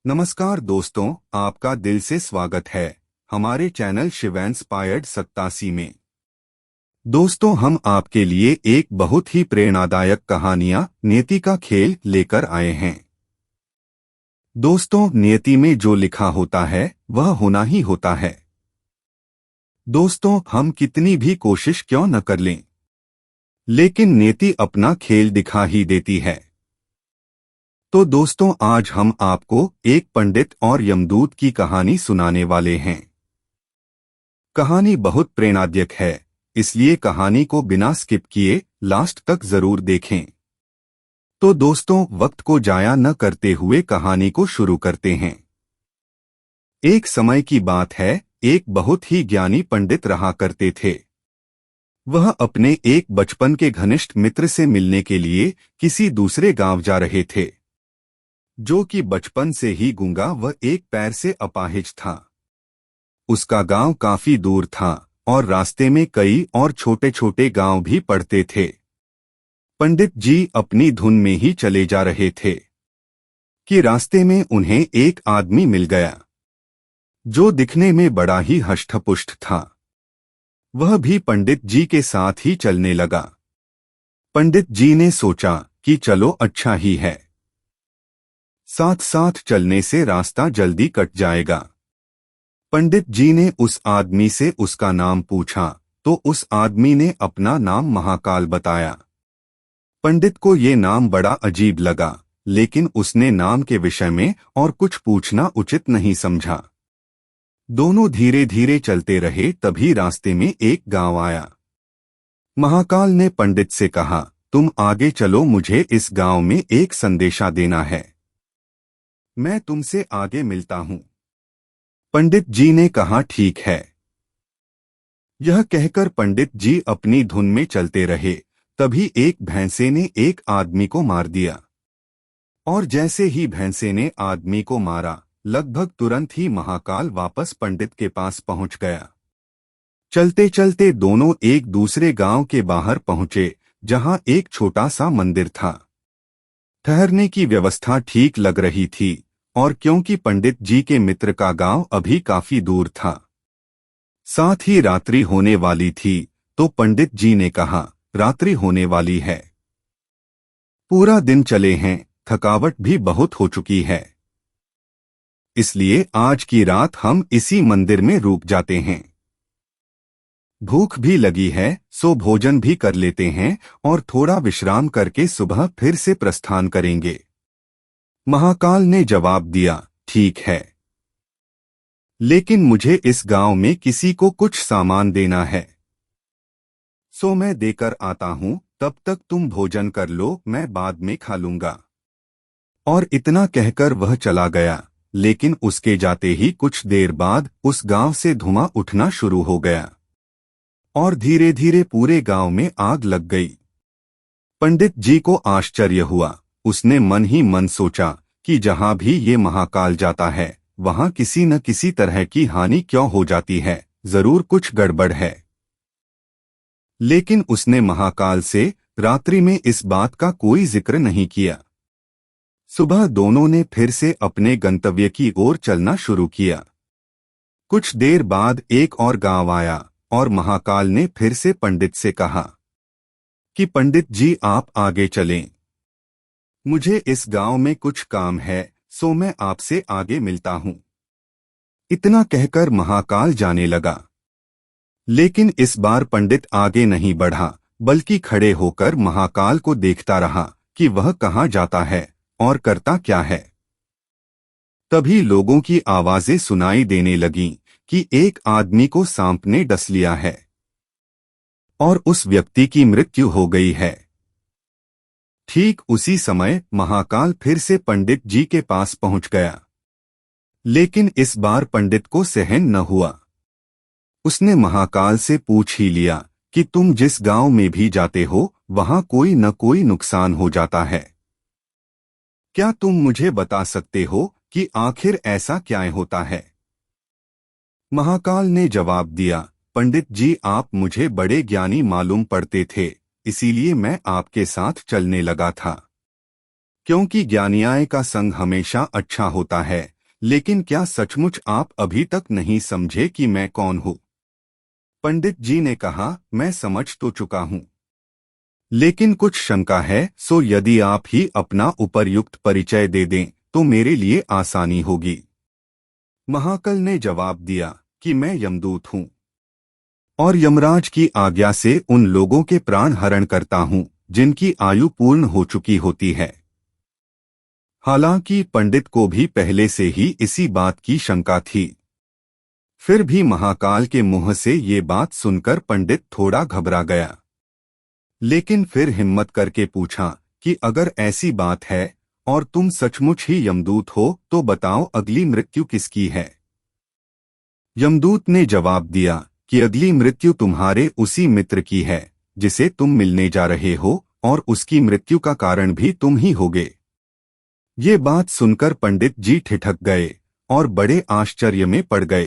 नमस्कार दोस्तों, आपका दिल से स्वागत है हमारे चैनल शिव इंस्पायर्ड 87 में। दोस्तों, हम आपके लिए एक बहुत ही प्रेरणादायक कहानियां नियति का खेल लेकर आए हैं। दोस्तों, नियति में जो लिखा होता है वह होना ही होता है। दोस्तों, हम कितनी भी कोशिश क्यों न कर लें, लेकिन नियति अपना खेल दिखा ही देती है। तो दोस्तों, आज हम आपको एक पंडित और यमदूत की कहानी सुनाने वाले हैं। कहानी बहुत प्रेरणादायक है, इसलिए कहानी को बिना स्किप किए लास्ट तक जरूर देखें। तो दोस्तों, वक्त को जाया न करते हुए कहानी को शुरू करते हैं। एक समय की बात है, एक बहुत ही ज्ञानी पंडित रहा करते थे। वह अपने एक बचपन के घनिष्ठ मित्र से मिलने के लिए किसी दूसरे गांव जा रहे थे, जो कि बचपन से ही गूंगा व एक पैर से अपाहिज था। उसका गांव काफी दूर था और रास्ते में कई और छोटे छोटे गांव भी पड़ते थे। पंडित जी अपनी धुन में ही चले जा रहे थे कि रास्ते में उन्हें एक आदमी मिल गया, जो दिखने में बड़ा ही हष्टपुष्ट था। वह भी पंडित जी के साथ ही चलने लगा। पंडित जी ने सोचा कि चलो अच्छा ही है, साथ साथ चलने से रास्ता जल्दी कट जाएगा। पंडित जी ने उस आदमी से उसका नाम पूछा तो उस आदमी ने अपना नाम महाकाल बताया। पंडित को ये नाम बड़ा अजीब लगा, लेकिन उसने नाम के विषय में और कुछ पूछना उचित नहीं समझा। दोनों धीरे धीरे चलते रहे, तभी रास्ते में एक गांव आया। महाकाल ने पंडित से कहा, तुम आगे चलो, मुझे इस गांव में एक संदेशा देना है, मैं तुमसे आगे मिलता हूं। पंडित जी ने कहा, ठीक है। यह कहकर पंडित जी अपनी धुन में चलते रहे। तभी एक भैंसे ने एक आदमी को मार दिया, और जैसे ही भैंसे ने आदमी को मारा, लगभग तुरंत ही महाकाल वापस पंडित के पास पहुंच गया। चलते चलते दोनों एक दूसरे गांव के बाहर पहुंचे, जहां एक छोटा सा मंदिर था। ठहरने की व्यवस्था ठीक लग रही थी, और क्योंकि पंडित जी के मित्र का गांव अभी काफी दूर था, साथ ही रात्रि होने वाली थी, तो पंडित जी ने कहा, रात्रि होने वाली है, पूरा दिन चले हैं, थकावट भी बहुत हो चुकी है, इसलिए आज की रात हम इसी मंदिर में रुक जाते हैं। भूख भी लगी है, सो भोजन भी कर लेते हैं और थोड़ा विश्राम करके सुबह फिर से प्रस्थान करेंगे। महाकाल ने जवाब दिया, ठीक है, लेकिन मुझे इस गांव में किसी को कुछ सामान देना है, सो मैं देकर आता हूं, तब तक तुम भोजन कर लो, मैं बाद में खा लूंगा। और इतना कहकर वह चला गया, लेकिन उसके जाते ही कुछ देर बाद उस गांव से धुआं उठना शुरू हो गया और धीरे धीरे पूरे गांव में आग लग गई। पंडित जी को आश्चर्य हुआ। उसने मन ही मन सोचा कि जहां भी ये महाकाल जाता है, वहां किसी न किसी तरह की हानि क्यों हो जाती है, जरूर कुछ गड़बड़ है। लेकिन उसने महाकाल से रात्रि में इस बात का कोई जिक्र नहीं किया। सुबह दोनों ने फिर से अपने गंतव्य की ओर चलना शुरू किया। कुछ देर बाद एक और गांव आया, और महाकाल ने फिर से पंडित से कहा कि पंडित जी, आप आगे चलें, मुझे इस गांव में कुछ काम है, सो मैं आपसे आगे मिलता हूं। इतना कहकर महाकाल जाने लगा, लेकिन इस बार पंडित आगे नहीं बढ़ा, बल्कि खड़े होकर महाकाल को देखता रहा कि वह कहां जाता है और करता क्या है। तभी लोगों की आवाजें सुनाई देने लगीं कि एक आदमी को सांप ने डस लिया है और उस व्यक्ति की मृत्यु हो गई है। ठीक उसी समय महाकाल फिर से पंडित जी के पास पहुंच गया, लेकिन इस बार पंडित को सहन न हुआ। उसने महाकाल से पूछ ही लिया कि तुम जिस गांव में भी जाते हो, वहां कोई न कोई नुकसान हो जाता है, क्या तुम मुझे बता सकते हो कि आखिर ऐसा क्या होता है? महाकाल ने जवाब दिया, पंडित जी, आप मुझे बड़े ज्ञानी मालूम पड़ते थे, इसीलिए मैं आपके साथ चलने लगा था। क्योंकि ज्ञानियाय का संग हमेशा अच्छा होता है, लेकिन क्या सचमुच आप अभी तक नहीं समझे कि मैं कौन हूँ? पंडित जी ने कहा, मैं समझ तो चुका हूँ, लेकिन कुछ शंका है, सो यदि आप ही अपना उपर्युक्त परिचय दे दें तो मेरे लिए आसानी होगी। महाकाल ने जवाब दिया कि मैं यमदूत हूँ और यमराज की आज्ञा से उन लोगों के प्राण हरण करता हूँ जिनकी आयु पूर्ण हो चुकी होती है। हालांकि पंडित को भी पहले से ही इसी बात की शंका थी, फिर भी महाकाल के मुंह से ये बात सुनकर पंडित थोड़ा घबरा गया। लेकिन फिर हिम्मत करके पूछा कि अगर ऐसी बात है और तुम सचमुच ही यमदूत हो तो बताओ अगली मृत्यु किसकी है? यमदूत ने जवाब दिया कि अगली मृत्यु तुम्हारे उसी मित्र की है जिसे तुम मिलने जा रहे हो, और उसकी मृत्यु का कारण भी तुम ही होगे। ये बात सुनकर पंडित जी ठिठक गए और बड़े आश्चर्य में पड़ गए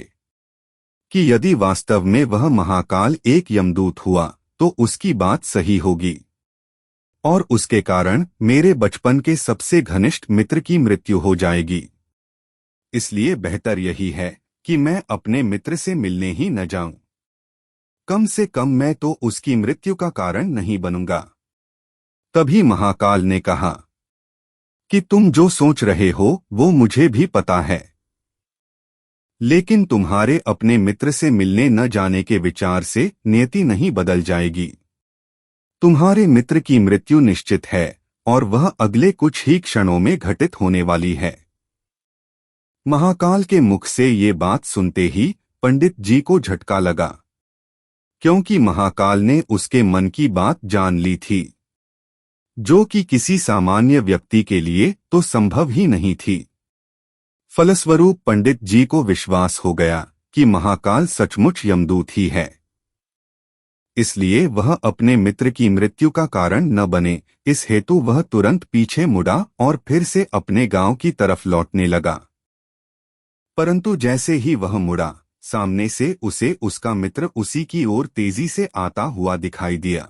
कि यदि वास्तव में वह महाकाल एक यमदूत हुआ तो उसकी बात सही होगी और उसके कारण मेरे बचपन के सबसे घनिष्ठ मित्र की मृत्यु हो जाएगी। इसलिए बेहतर यही है कि मैं अपने मित्र से मिलने ही न जाऊं। कम से कम मैं तो उसकी मृत्यु का कारण नहीं बनूंगा। तभी महाकाल ने कहा कि तुम जो सोच रहे हो वो मुझे भी पता है, लेकिन तुम्हारे अपने मित्र से मिलने न जाने के विचार से नियति नहीं बदल जाएगी। तुम्हारे मित्र की मृत्यु निश्चित है और वह अगले कुछ ही क्षणों में घटित होने वाली है। महाकाल के मुख से ये बात सुनते ही पंडित जी को झटका लगा, क्योंकि महाकाल ने उसके मन की बात जान ली थी, जो कि किसी सामान्य व्यक्ति के लिए तो संभव ही नहीं थी। फलस्वरूप पंडित जी को विश्वास हो गया कि महाकाल सचमुच यमदूत ही है। इसलिए वह अपने मित्र की मृत्यु का कारण न बने, इस हेतु वह तुरंत पीछे मुड़ा और फिर से अपने गांव की तरफ लौटने लगा। परंतु जैसे ही वह मुड़ा, सामने से उसे उसका मित्र उसी की ओर तेजी से आता हुआ दिखाई दिया,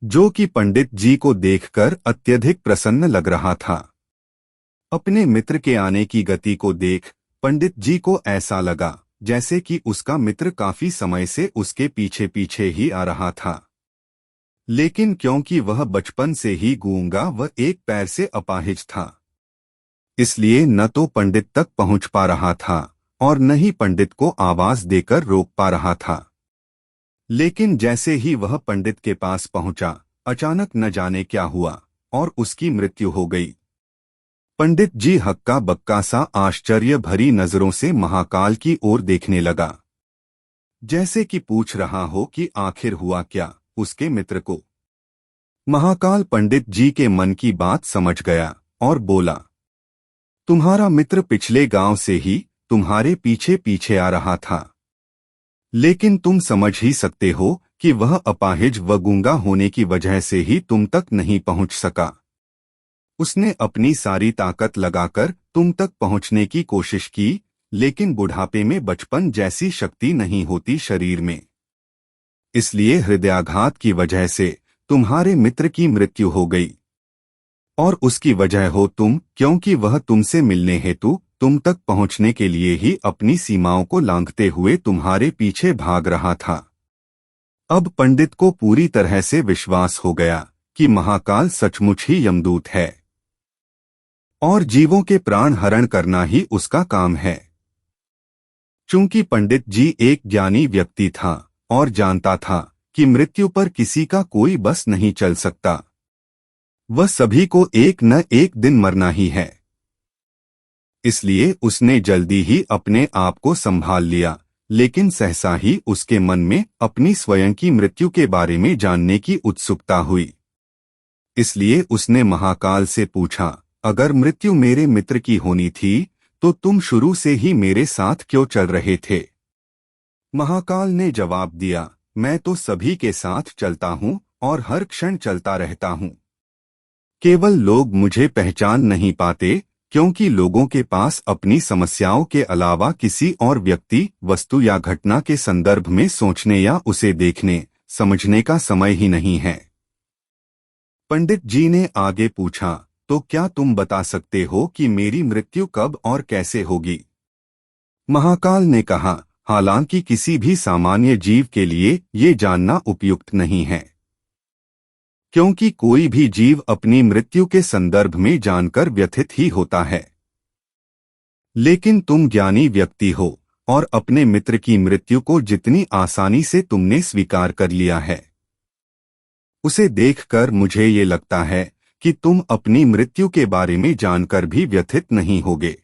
जो कि पंडित जी को देखकर अत्यधिक प्रसन्न लग रहा था। अपने मित्र के आने की गति को देख पंडित जी को ऐसा लगा जैसे कि उसका मित्र काफी समय से उसके पीछे पीछे ही आ रहा था। लेकिन क्योंकि वह बचपन से ही गूंगा व एक पैर से अपाहिज था, इसलिए न तो पंडित तक पहुंच पा रहा था और न ही पंडित को आवाज देकर रोक पा रहा था। लेकिन जैसे ही वह पंडित के पास पहुंचा, अचानक न जाने क्या हुआ और उसकी मृत्यु हो गई। पंडित जी हक्का बक्का सा आश्चर्य भरी नजरों से महाकाल की ओर देखने लगा, जैसे कि पूछ रहा हो कि आखिर हुआ क्या उसके मित्र को। महाकाल पंडित जी के मन की बात समझ गया और बोला, तुम्हारा मित्र पिछले गांव से ही तुम्हारे पीछे पीछे आ रहा था, लेकिन तुम समझ ही सकते हो कि वह अपाहिज व गूंगा होने की वजह से ही तुम तक नहीं पहुंच सका। उसने अपनी सारी ताकत लगाकर तुम तक पहुंचने की कोशिश की, लेकिन बुढ़ापे में बचपन जैसी शक्ति नहीं होती शरीर में। इसलिए हृदयाघात की वजह से तुम्हारे मित्र की मृत्यु हो गई और उसकी वजह हो तुम, क्योंकि वह तुमसे मिलने हेतु तुम तक पहुंचने के लिए ही अपनी सीमाओं को लांघते हुए तुम्हारे पीछे भाग रहा था। अब पंडित को पूरी तरह से विश्वास हो गया कि महाकाल सचमुच ही यमदूत है और जीवों के प्राण हरण करना ही उसका काम है। चूंकि पंडित जी एक ज्ञानी व्यक्ति था और जानता था कि मृत्यु पर किसी का कोई बस नहीं चल सकता, वह सभी को एक न एक दिन मरना ही है, इसलिए उसने जल्दी ही अपने आप को संभाल लिया। लेकिन सहसा ही उसके मन में अपनी स्वयं की मृत्यु के बारे में जानने की उत्सुकता हुई। इसलिए उसने महाकाल से पूछा, अगर मृत्यु मेरे मित्र की होनी थी तो तुम शुरू से ही मेरे साथ क्यों चल रहे थे? महाकाल ने जवाब दिया, मैं तो सभी के साथ चलता हूँ और हर क्षण चलता रहता हूँ। केवल लोग मुझे पहचान नहीं पाते, क्योंकि लोगों के पास अपनी समस्याओं के अलावा किसी और व्यक्ति, वस्तु या घटना के संदर्भ में सोचने या उसे देखने समझने का समय ही नहीं है। पंडित जी ने आगे पूछा, तो क्या तुम बता सकते हो कि मेरी मृत्यु कब और कैसे होगी? महाकाल ने कहा, हालांकि किसी भी सामान्य जीव के लिए ये जानना उपयुक्त नहीं है, क्योंकि कोई भी जीव अपनी मृत्यु के संदर्भ में जानकर व्यथित ही होता है। लेकिन तुम ज्ञानी व्यक्ति हो और अपने मित्र की मृत्यु को जितनी आसानी से तुमने स्वीकार कर लिया है, उसे देखकर मुझे ये लगता है कि तुम अपनी मृत्यु के बारे में जानकर भी व्यथित नहीं होगे।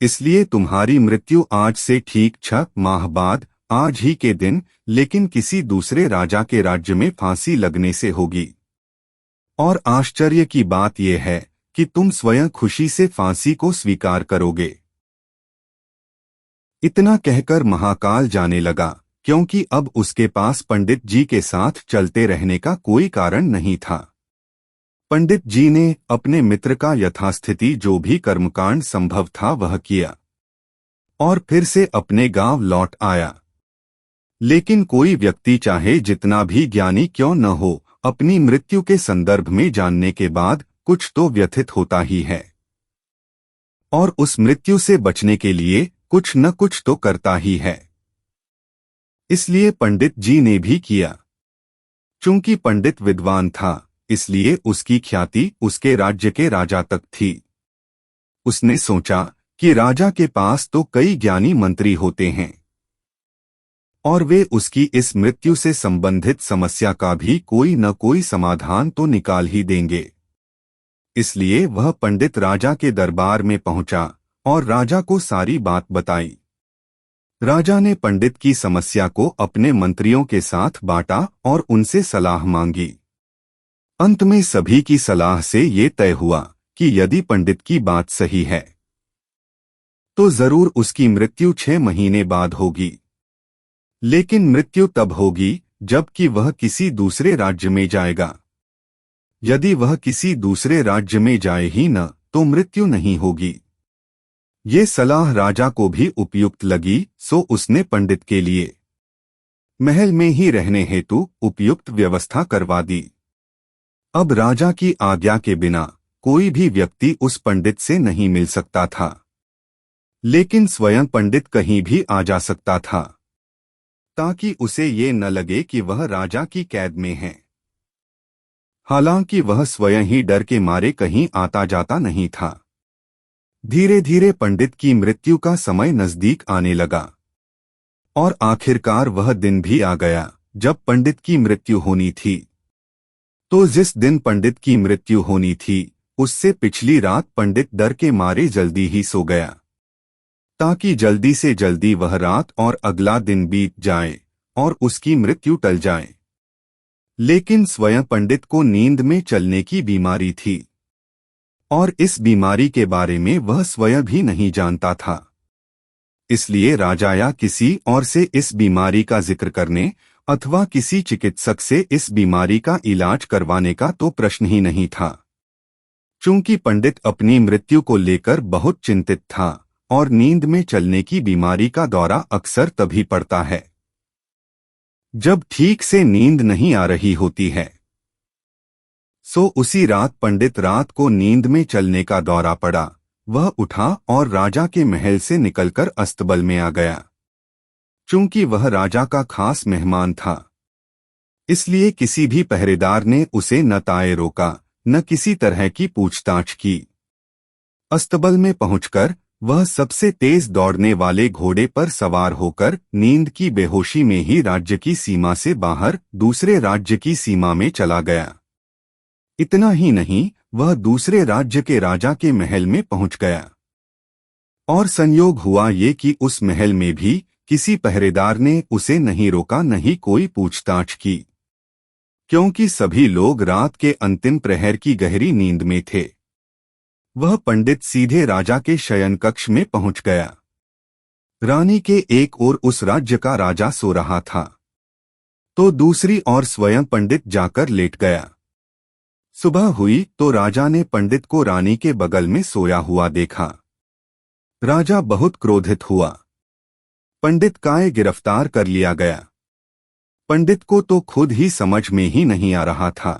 इसलिए तुम्हारी मृत्यु आज से ठीक 6 माह बाद, आज ही के दिन, लेकिन किसी दूसरे राजा के राज्य में फांसी लगने से होगी। और आश्चर्य की बात यह है कि तुम स्वयं खुशी से फांसी को स्वीकार करोगे। इतना कहकर महाकाल जाने लगा, क्योंकि अब उसके पास पंडित जी के साथ चलते रहने का कोई कारण नहीं था। पंडित जी ने अपने मित्र का यथास्थिति जो भी कर्मकांड संभव था वह किया और फिर से अपने गांव लौट आया। लेकिन कोई व्यक्ति चाहे जितना भी ज्ञानी क्यों न हो, अपनी मृत्यु के संदर्भ में जानने के बाद कुछ तो व्यथित होता ही है और उस मृत्यु से बचने के लिए कुछ न कुछ तो करता ही है। इसलिए पंडित जी ने भी किया। चूंकि पंडित विद्वान था, इसलिए उसकी ख्याति उसके राज्य के राजा तक थी। उसने सोचा कि राजा के पास तो कई ज्ञानी मंत्री होते हैं और वे उसकी इस मृत्यु से संबंधित समस्या का भी कोई न कोई समाधान तो निकाल ही देंगे। इसलिए वह पंडित राजा के दरबार में पहुंचा और राजा को सारी बात बताई। राजा ने पंडित की समस्या को अपने मंत्रियों के साथ बांटा और उनसे सलाह मांगी। अंत में सभी की सलाह से ये तय हुआ कि यदि पंडित की बात सही है तो जरूर उसकी मृत्यु 6 महीने बाद होगी। लेकिन मृत्यु तब होगी जबकि वह किसी दूसरे राज्य में जाएगा। यदि वह किसी दूसरे राज्य में जाए ही न तो मृत्यु नहीं होगी। ये सलाह राजा को भी उपयुक्त लगी, सो उसने पंडित के लिए महल में ही रहने हेतु उपयुक्त व्यवस्था करवा दी। अब राजा की आज्ञा के बिना कोई भी व्यक्ति उस पंडित से नहीं मिल सकता था, लेकिन स्वयं पंडित कहीं भी आ जा सकता था ताकि उसे ये न लगे कि वह राजा की कैद में है। हालांकि वह स्वयं ही डर के मारे कहीं आता जाता नहीं था। धीरे धीरे पंडित की मृत्यु का समय नजदीक आने लगा और आखिरकार वह दिन भी आ गया जब पंडित की मृत्यु होनी थी। तो जिस दिन पंडित की मृत्यु होनी थी उससे पिछली रात पंडित डर के मारे जल्दी ही सो गया ताकि जल्दी से जल्दी वह रात और अगला दिन बीत जाए और उसकी मृत्यु टल जाए। लेकिन स्वयं पंडित को नींद में चलने की बीमारी थी और इस बीमारी के बारे में वह स्वयं भी नहीं जानता था। इसलिए राजा या किसी और से इस बीमारी का जिक्र करने अथवा किसी चिकित्सक से इस बीमारी का इलाज करवाने का तो प्रश्न ही नहीं था। चूंकि पंडित अपनी मृत्यु को लेकर बहुत चिंतित था और नींद में चलने की बीमारी का दौरा अक्सर तभी पड़ता है जब ठीक से नींद नहीं आ रही होती है। सो उसी रात पंडित रात को नींद में चलने का दौरा पड़ा। वह उठा और राजा के महल से निकलकर अस्तबल में आ गया। चूंकि वह राजा का खास मेहमान था, इसलिए किसी भी पहरेदार ने उसे न ताए रोका न किसी तरह की पूछताछ की। अस्तबल में पहुंचकर वह सबसे तेज दौड़ने वाले घोड़े पर सवार होकर नींद की बेहोशी में ही राज्य की सीमा से बाहर दूसरे राज्य की सीमा में चला गया। इतना ही नहीं, वह दूसरे राज्य के राजा के महल में पहुंच गया और संयोग हुआ ये कि उस महल में भी किसी पहरेदार ने उसे नहीं रोका, नहीं कोई पूछताछ की, क्योंकि सभी लोग रात के अंतिम प्रहर की गहरी नींद में थे। वह पंडित सीधे राजा के शयन कक्ष में पहुंच गया। रानी के एक ओर उस राज्य का राजा सो रहा था तो दूसरी ओर स्वयं पंडित जाकर लेट गया। सुबह हुई तो राजा ने पंडित को रानी के बगल में सोया हुआ देखा। राजा बहुत क्रोधित हुआ। पंडित काहे गिरफ्तार कर लिया गया। पंडित को तो खुद ही समझ में ही नहीं आ रहा था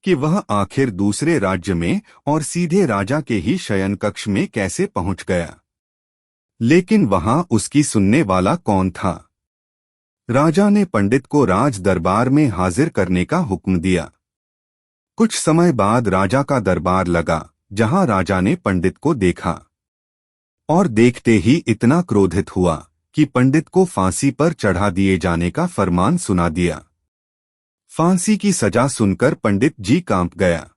कि वह आखिर दूसरे राज्य में और सीधे राजा के ही शयन कक्ष में कैसे पहुंच गया। लेकिन वहां उसकी सुनने वाला कौन था। राजा ने पंडित को राज दरबार में हाजिर करने का हुक्म दिया। कुछ समय बाद राजा का दरबार लगा, जहां राजा ने पंडित को देखा और देखते ही इतना क्रोधित हुआ कि पंडित को फांसी पर चढ़ा दिए जाने का फरमान सुना दिया। फांसी की सजा सुनकर पंडित जी कांप गया।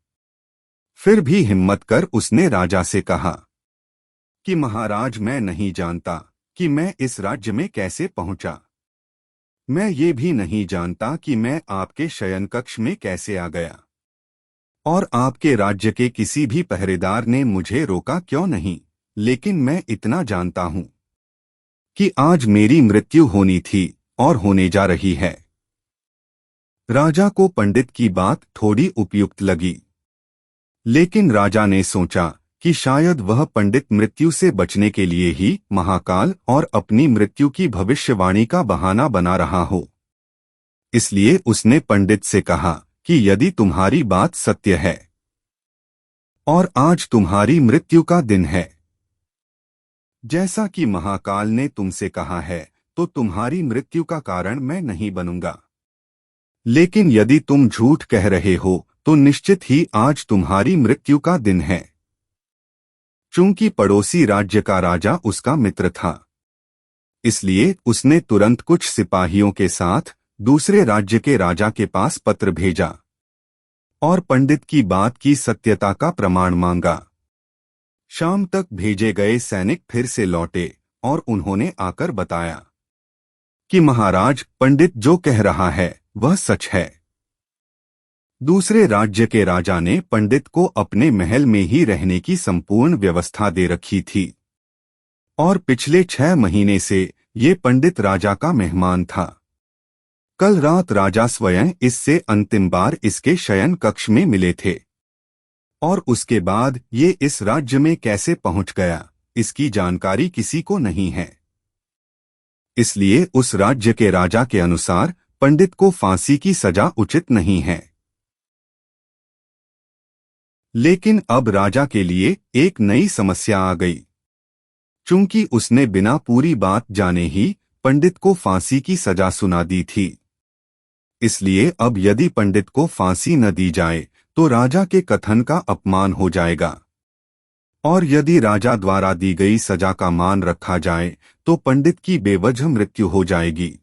फिर भी हिम्मत कर उसने राजा से कहा कि महाराज, मैं नहीं जानता कि मैं इस राज्य में कैसे पहुंचा। मैं ये भी नहीं जानता कि मैं आपके शयन कक्ष में कैसे आ गया, और आपके राज्य के किसी भी पहरेदार ने मुझे रोका क्यों नहीं। लेकिन मैं इतना जानता हूं कि आज मेरी मृत्यु होनी थी और होने जा रही है। राजा को पंडित की बात थोड़ी उपयुक्त लगी, लेकिन राजा ने सोचा कि शायद वह पंडित मृत्यु से बचने के लिए ही महाकाल और अपनी मृत्यु की भविष्यवाणी का बहाना बना रहा हो। इसलिए उसने पंडित से कहा कि यदि तुम्हारी बात सत्य है और आज तुम्हारी मृत्यु का दिन है, जैसा कि महाकाल ने तुमसे कहा है, तो तुम्हारी मृत्यु का कारण मैं नहीं बनूंगा। लेकिन यदि तुम झूठ कह रहे हो तो निश्चित ही आज तुम्हारी मृत्यु का दिन है। चूंकि पड़ोसी राज्य का राजा उसका मित्र था, इसलिए उसने तुरंत कुछ सिपाहियों के साथ दूसरे राज्य के राजा के पास पत्र भेजा और पंडित की बात की सत्यता का प्रमाण मांगा। शाम तक भेजे गए सैनिक फिर से लौटे और उन्होंने आकर बताया कि महाराज, पंडित जो कह रहा है वह सच है। दूसरे राज्य के राजा ने पंडित को अपने महल में ही रहने की संपूर्ण व्यवस्था दे रखी थी और पिछले 6 महीने से ये पंडित राजा का मेहमान था। कल रात राजा स्वयं इससे अंतिम बार इसके शयन कक्ष में मिले थे और उसके बाद ये इस राज्य में कैसे पहुंच गया, इसकी जानकारी किसी को नहीं है। इसलिए उस राज्य के राजा के अनुसार पंडित को फांसी की सजा उचित नहीं है। लेकिन अब राजा के लिए एक नई समस्या आ गई। चूंकि उसने बिना पूरी बात जाने ही पंडित को फांसी की सजा सुना दी थी, इसलिए अब यदि पंडित को फांसी न दी जाए तो राजा के कथन का अपमान हो जाएगा, और यदि राजा द्वारा दी गई सजा का मान रखा जाए तो पंडित की बेवजह मृत्यु हो जाएगी।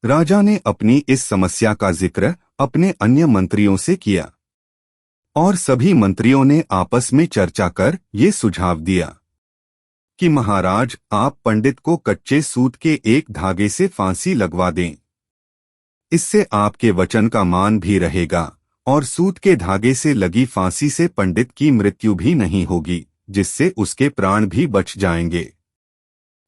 राजा ने अपनी इस समस्या का जिक्र अपने अन्य मंत्रियों से किया और सभी मंत्रियों ने आपस में चर्चा कर ये सुझाव दिया कि महाराज, आप पंडित को कच्चे सूत के एक धागे से फांसी लगवा दें। इससे आपके वचन का मान भी रहेगा और सूत के धागे से लगी फांसी से पंडित की मृत्यु भी नहीं होगी, जिससे उसके प्राण भी बच जाएंगे।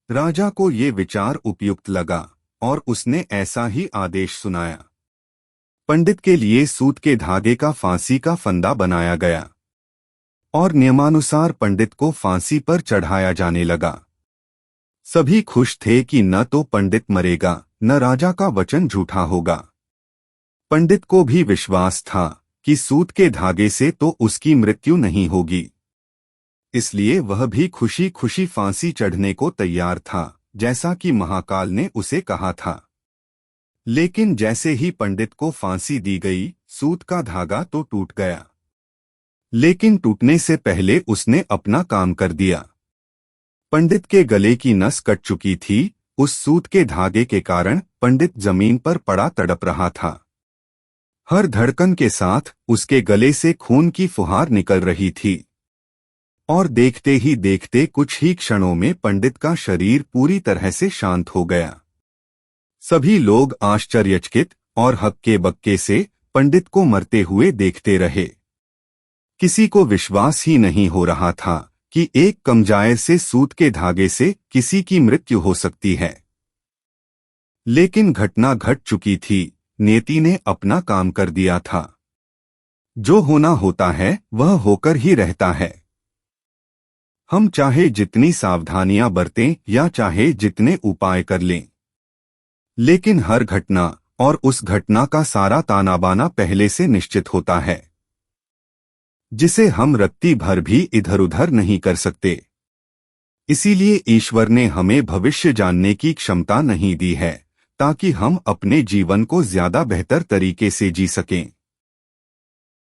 राजा को ये विचार उपयुक्त लगा और उसने ऐसा ही आदेश सुनाया। पंडित के लिए सूत के धागे का फांसी का फंदा बनाया गया और नियमानुसार पंडित को फांसी पर चढ़ाया जाने लगा। सभी खुश थे कि न तो पंडित मरेगा, न राजा का वचन झूठा होगा। पंडित को भी विश्वास था कि सूत के धागे से तो उसकी मृत्यु नहीं होगी, इसलिए वह भी खुशी खुशी फांसी चढ़ने को तैयार था, जैसा कि महाकाल ने उसे कहा था। लेकिन जैसे ही पंडित को फांसी दी गई, सूत का धागा तो टूट गया, लेकिन टूटने से पहले उसने अपना काम कर दिया। पंडित के गले की नस कट चुकी थी। उस सूत के धागे के कारण पंडित जमीन पर पड़ा तड़प रहा था। हर धड़कन के साथ उसके गले से खून की फुहार निकल रही थी और देखते ही देखते कुछ ही क्षणों में पंडित का शरीर पूरी तरह से शांत हो गया। सभी लोग आश्चर्यचकित और हक्के बक्के से पंडित को मरते हुए देखते रहे। किसी को विश्वास ही नहीं हो रहा था कि एक कमजायर से सूत के धागे से किसी की मृत्यु हो सकती है। लेकिन घटना घट चुकी थी, नियति ने अपना काम कर दिया था। जो होना होता है वह होकर ही रहता है। हम चाहे जितनी सावधानियां बरतें या चाहे जितने उपाय कर लें, लेकिन हर घटना और उस घटना का सारा ताना बाना पहले से निश्चित होता है। जिसे हम रत्ती भर भी इधर उधर नहीं कर सकते। इसीलिए ईश्वर ने हमें भविष्य जानने की क्षमता नहीं दी है, ताकि हम अपने जीवन को ज्यादा बेहतर तरीके से जी सकें।